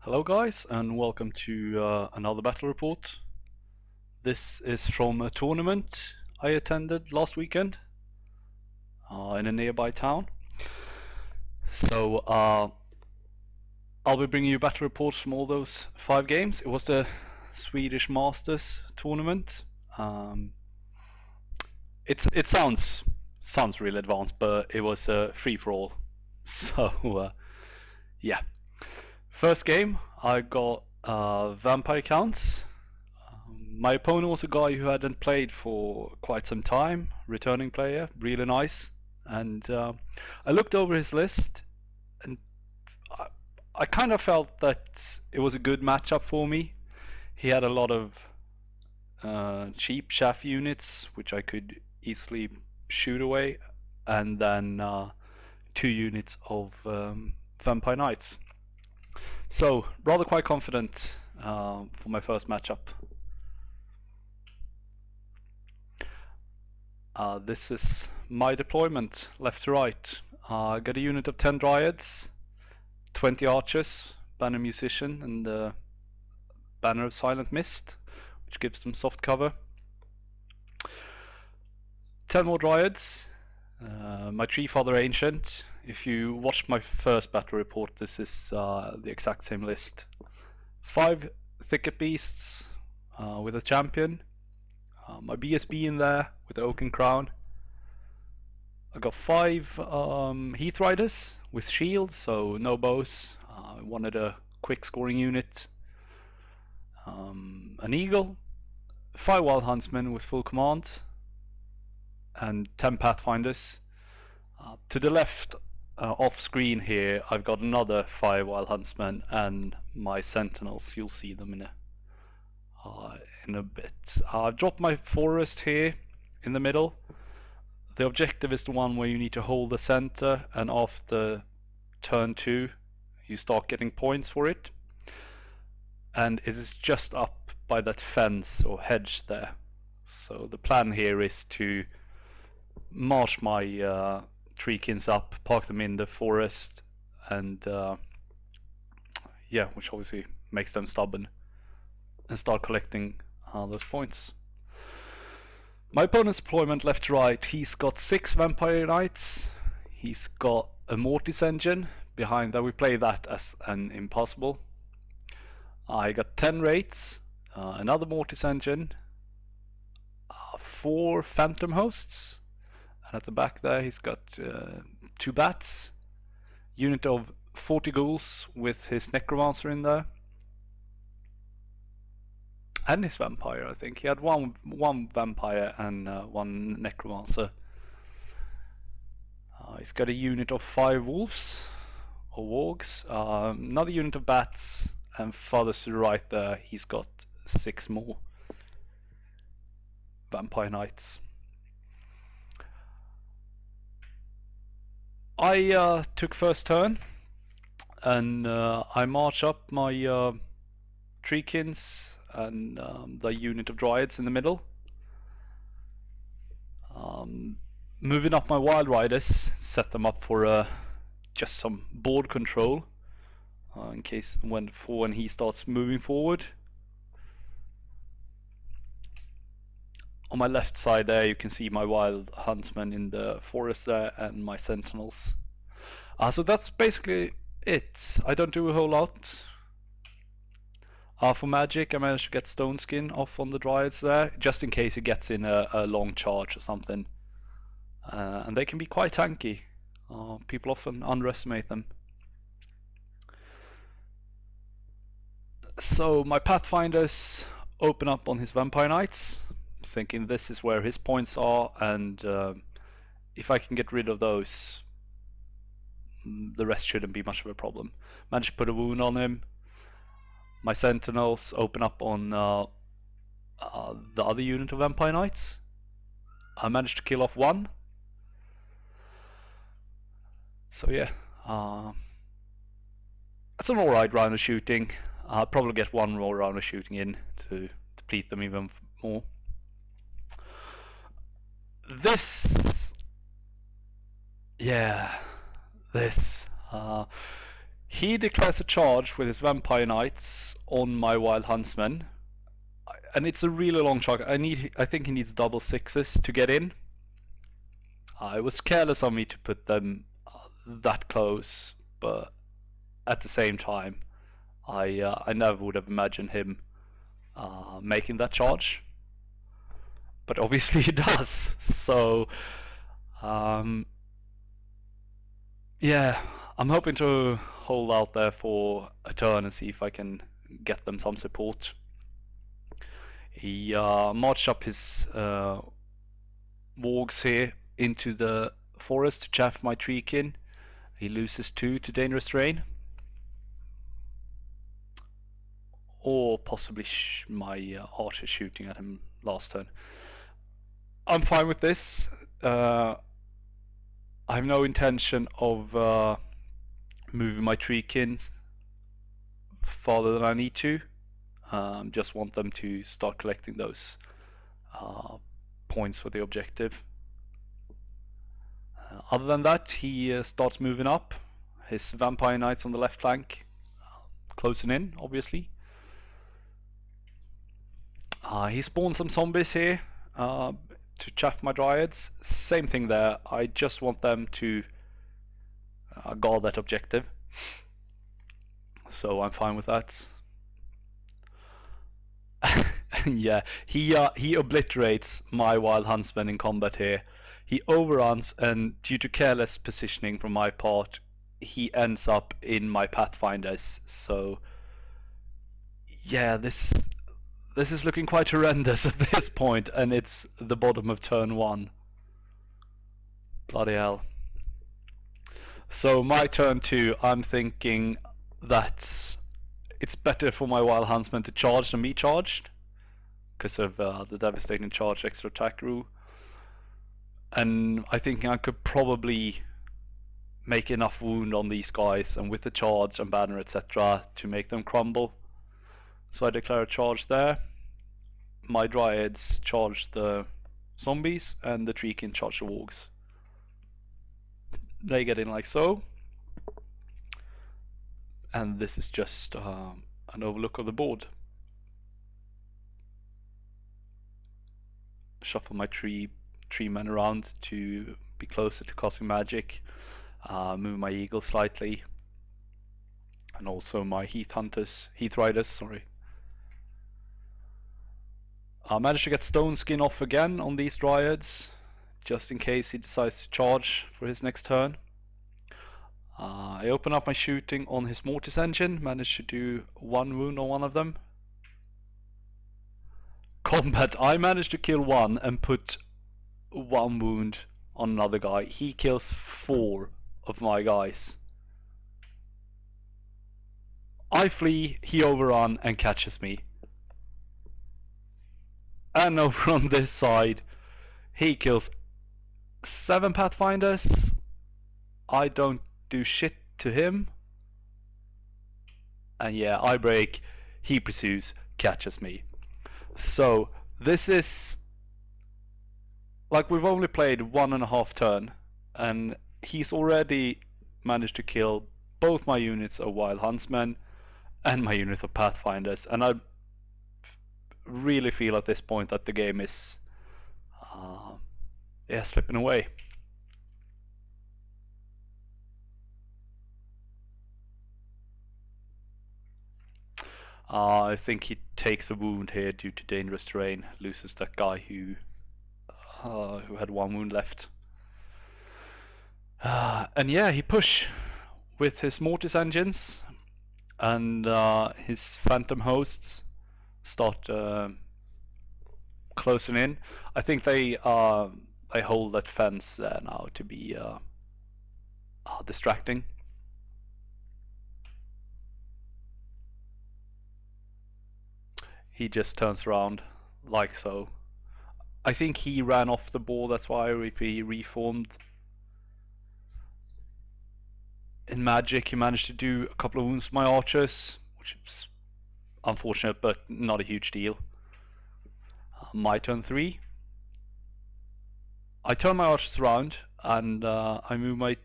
Hello guys, and welcome to another battle report. This is from a tournament I attended last weekend in a nearby town. So I'll be bringing you battle reports from all those 5 games. It was the Swedish Masters tournament. It sounds really advanced, but it was a free for all. So yeah. First game, I got Vampire Counts. My opponent was a guy who hadn't played for quite some time, returning player, really nice. And I looked over his list, and I kind of felt that it was a good matchup for me. He had a lot of cheap chaff units, which I could easily shoot away, and then 2 units of Vampire Knights. So, rather quite confident for my first matchup. This is my deployment, left to right. Got a unit of 10 Dryads, 20 Archers, Banner Musician, and the Banner of Silent Mist, which gives them soft cover. 10 more Dryads, my Tree Father Ancient. If you watched my first battle report, this is the exact same list. 5 Thicket Beasts with a Champion. My BSB in there with the Oaken Crown. I got 5 Heath Riders with shields, so no bows. I wanted a quick scoring unit. An Eagle, 5 Wild Huntsmen with full command, and 10 Pathfinders. To the left, off screen here, I've got another 5 Wild Huntsmen and my Sentinels. You'll see them in a bit. I've dropped my forest here in the middle. The objective is the one where you need to hold the center, and after turn 2 you start getting points for it. And it is just up by that fence or hedge there. So the plan here is to march my treekins up, park them in the forest, and yeah, which obviously makes them stubborn, and start collecting those points. My opponent's deployment left to right, he's got 6 Vampire Knights, he's got a Mortis engine behind that. We play that as an impossible. I got 10 Wraiths, another Mortis engine, 4 Phantom Hosts, and at the back there he's got 2 Bats, unit of 40 Ghouls with his Necromancer in there. And his vampire, I think. He had one vampire and 1 necromancer. He's got a unit of 5 wolves, or wargs, another unit of bats, and farther to the right there, he's got 6 more vampire knights. I took first turn, and I march up my treekins and the unit of dryads in the middle. Moving up my wild riders, set them up for just some board control in case when he starts moving forward. On my left side there you can see my wild huntsmen in the forest there and my sentinels. So that's basically it. I don't do a whole lot. For magic, I managed to get Stone Skin off on the Dryads there, just in case it gets in a long charge or something. And they can be quite tanky. People often underestimate them. So my Pathfinders open up on his Vampire Knights, thinking this is where his points are, and if I can get rid of those, the rest shouldn't be much of a problem. Managed to put a wound on him. My Sentinels open up on the other unit of Vampire Knights. I managed to kill off 1. So yeah, that's an alright round of shooting. I'll probably get 1 more round of shooting in to deplete them even more. This, He declares a charge with his Vampire Knights on my Wild Huntsman, and it's a really long charge. I think he needs double sixes to get in. It was careless of me to put them that close, but at the same time, I never would have imagined him making that charge. But obviously he does. So yeah, I'm hoping to hold out there for a turn and see if I can get them some support. He marched up his wargs here into the forest to chaff my treekin. He loses 2 to dangerous terrain. Or possibly my archer shooting at him last turn. I'm fine with this. I have no intention of moving my treekins farther than I need to. Just want them to start collecting those points for the objective. Other than that, he starts moving up. His Vampire Knights on the left flank, closing in, obviously. He spawns some zombies here to chaff my Dryads. Same thing there. I just want them to guard that objective. So I'm fine with that. Yeah, he obliterates my Wild Huntsman in combat here. He overruns, and due to careless positioning from my part, he ends up in my Pathfinders. So yeah, this is looking quite horrendous at this point, and it's the bottom of turn 1. Bloody hell. So my turn 2, I'm thinking that it's better for my Wild Huntsman to charge than me charged, because of the devastating charge extra attack rule. And I think I could probably make enough wound on these guys, and with the charge and banner etc. to make them crumble. So I declare a charge there. My Dryads charge the zombies, and the treekin charge the wargs. They get in like so. And this is just an overlook of the board. Shuffle my tree men around to be closer to casting magic. Move my eagle slightly, and also my heath riders. Sorry. I managed to get stone skin off again on these Dryads, just in case he decides to charge for his next turn. I open up my shooting on his mortis engine, managed to do 1 wound on one of them. Combat, I managed to kill one and put 1 wound on another guy. He kills 4 of my guys. I flee, he overrun and catches me. And over on this side, he kills 7 Pathfinders. I don't do shit to him. And yeah, I break, he pursues, catches me. So this is like we've only played 1.5 turn, and he's already managed to kill both my units of Wild Huntsmen and my unit of Pathfinders, and I really feel at this point that the game is slipping away. I think he takes a wound here due to dangerous terrain, loses that guy who had 1 wound left. And yeah, he push with his mortis engines, and his phantom hosts start closing in. I think they hold that fence there now to be distracting. He just turns around like so. I think he ran off the ball, that's why if he reformed. In magic, he managed to do a couple of wounds to my archers, which is unfortunate, but not a huge deal. My turn 3. I turn my archers around, and I move my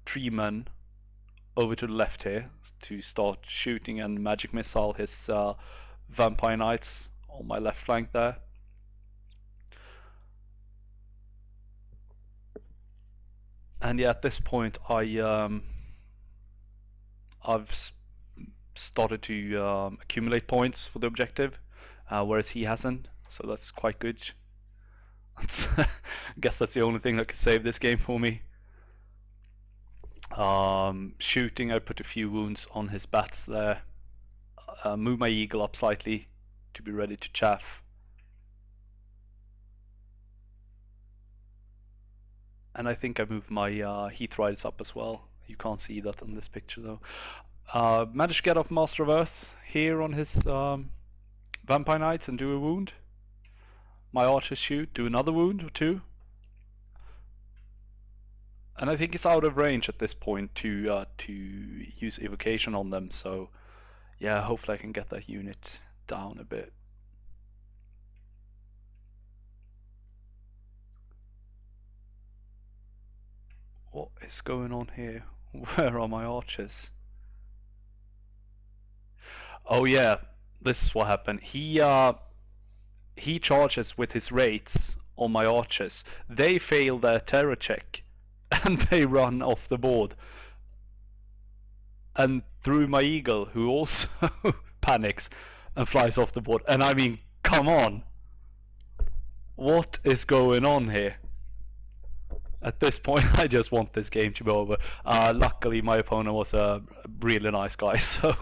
tree men over to the left here to start shooting and magic missile his vampire knights on my left flank there. And yeah, at this point I've started to accumulate points for the objective, whereas he hasn't, so that's quite good. I guess that's the only thing that could save this game for me. Shooting, I put a few wounds on his bats there. Move my eagle up slightly to be ready to chaff. And I think I moved my Heath Riders up as well. You can't see that on this picture though. Managed to get off Master of Earth here on his Vampire Knights and do a wound. My archers shoot, do another wound or two. And I think it's out of range at this point to use evocation on them, so yeah, hopefully I can get that unit down a bit. What is going on here? Where are my archers? Oh yeah, this is what happened. He charges with his raids on my archers. They fail their terror check and they run off the board. And through my eagle, who also panics and flies off the board. And I mean, come on. What is going on here? At this point, I just want this game to be over. Luckily, my opponent was a really nice guy, so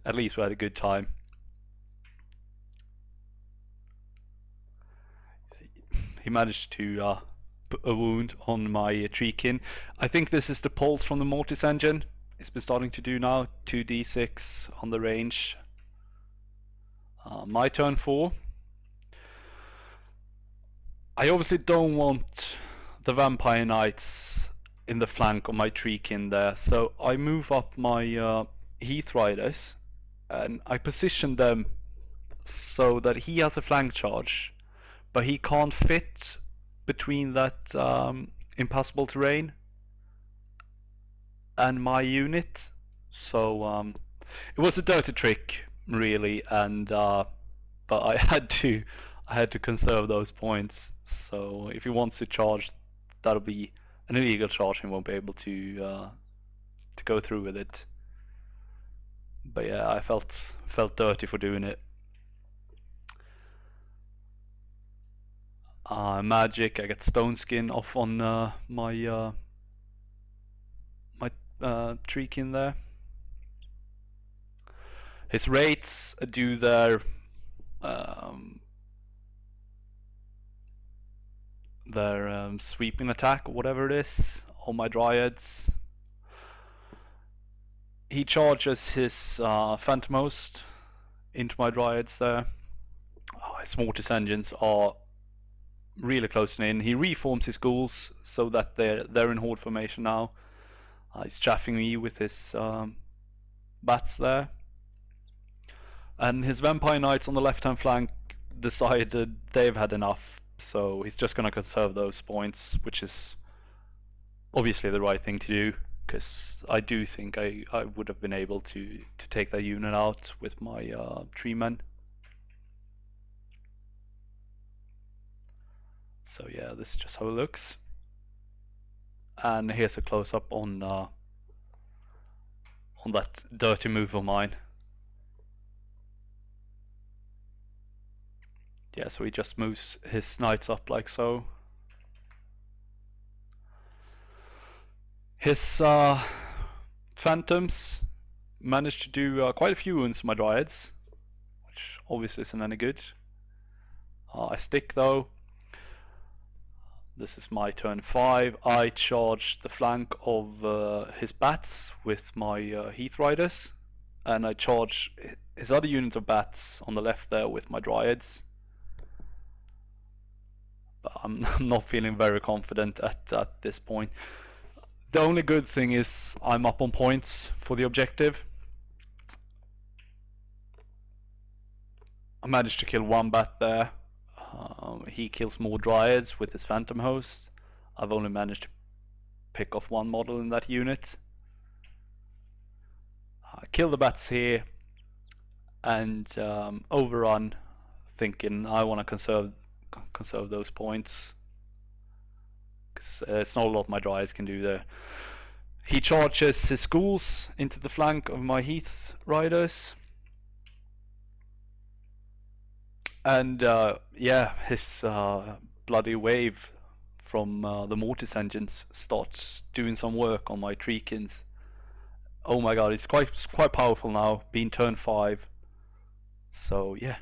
at least we had a good time. He managed to put a wound on my Treekin. I think this is the pulse from the Mortis engine. It's been starting to do now. 2d6 on the range. My turn 4. I obviously don't want the Vampire Knights in the flank of my Treekin there, so I move up my Heath Riders and I position them so that he has a flank charge, but he can't fit between that impassable terrain and my unit. So it was a dirty trick, really, and but I had to conserve those points. So if he wants to charge, that'll be an illegal charge and won't be able to go through with it. But yeah, I felt dirty for doing it. Magic, I get stone skin off on my Treekin there. His raids do their sweeping attack or whatever it is on my Dryads. He charges his Phantom Host into my Dryads there. His Mortis engines are really closing in. He reforms his ghouls so that they're in horde formation now. He's chaffing me with his bats there. And his Vampire Knights on the left hand flank decided they've had enough, so he's just going to conserve those points, which is obviously the right thing to do, because I do think I would have been able to take that unit out with my tree men. So yeah, this is just how it looks. And here's a close-up on that dirty move of mine. Yeah, so he just moves his knights up like so. His phantoms managed to do quite a few wounds to my Dryads, which obviously isn't any good. I stick though. This is my turn 5. I charge the flank of his bats with my Heath Riders, and I charge his other unit of bats on the left there with my Dryads. But I'm not feeling very confident at this point. The only good thing is I'm up on points for the objective. I managed to kill one bat there. He kills more Dryads with his Phantom Host. I've only managed to pick off one model in that unit. kill the bats here and overrun, thinking I want to conserve those points, because it's not a lot my Dryads can do there. He charges his ghouls into the flank of my Heath Riders. And yeah, his bloody wave from the Mortis engines start doing some work on my Treekins. Oh my god, it's quite powerful now, being turn 5. So yeah.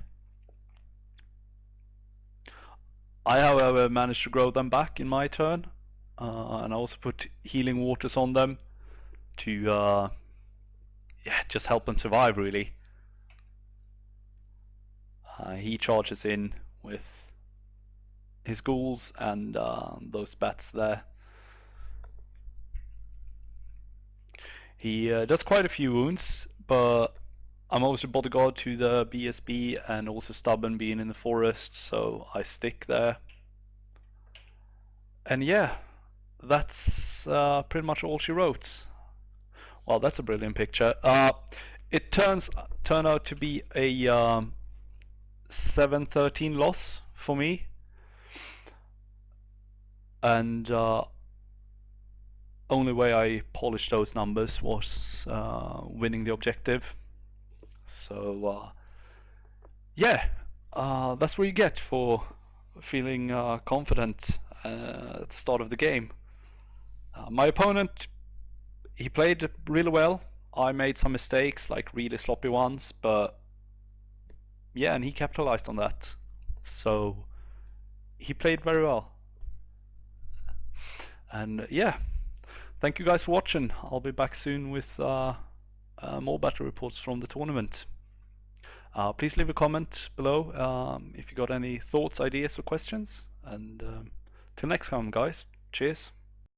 I, however, managed to grow them back in my turn. And I also put healing waters on them to yeah, just help them survive, really. He charges in with his ghouls and those bats there. He does quite a few wounds, but I'm also bodyguard to the BSB and also stubborn being in the forest, so I stick there. And yeah, that's pretty much all she wrote. Well, that's a brilliant picture. It turned out to be a 7-13 loss for me, and only way I polished those numbers was winning the objective. So yeah, that's what you get for feeling confident at the start of the game. My opponent, he played really well. I made some mistakes, like really sloppy ones, but yeah, and he capitalized on that. So he played very well. And yeah, thank you guys for watching. I'll be back soon with more battle reports from the tournament. Please leave a comment below if you got any thoughts, ideas, or questions. And till next time, guys. Cheers.